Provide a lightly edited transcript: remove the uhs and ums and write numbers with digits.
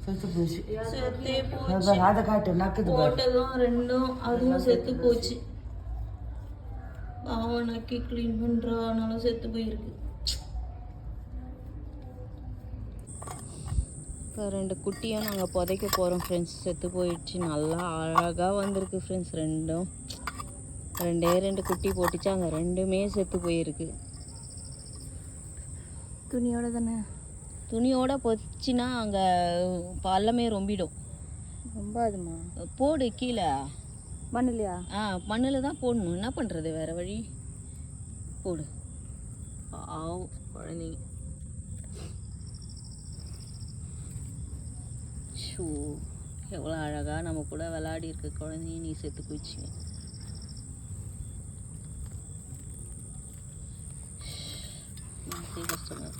செத்து போச்சு. செத்தே போச்சு. அதை காட்டு நக்குது. போட்டதும் ரெண்டும் அதுவும் செத்து போச்சு. பாவம் நக்கி க்ளீன் பண்றானால செத்து போயிருக்கு. இப்போ 2 குட்டியும் நாங்கள் புதைக்க போகிறோம் ஃப்ரெண்ட்ஸ். செத்து போயிடுச்சு. நல்லா அழகாக வந்திருக்கு ஃப்ரெண்ட்ஸ். ரெண்டும் 2 குட்டி போட்டுச்சு. அங்கே 2மே செத்து போயிருக்கு. துணியோட தானே? துணியோட பொச்சின்னா அங்கே பள்ளமே ரொம்பிடும். ரொம்ப அதுமா போடு கீழே மண்ணிலையா? மண்ணில் தான் போடணும். என்ன பண்ணுறது, வேறு வழி. போடு. குழந்தைங்க ஷூ எவ்வளோ அழகாக நம்ம கூட விளையாடி இருக்க குழந்தைங்க நீ செத்து போயிடுச்சு. கஷ்டமாக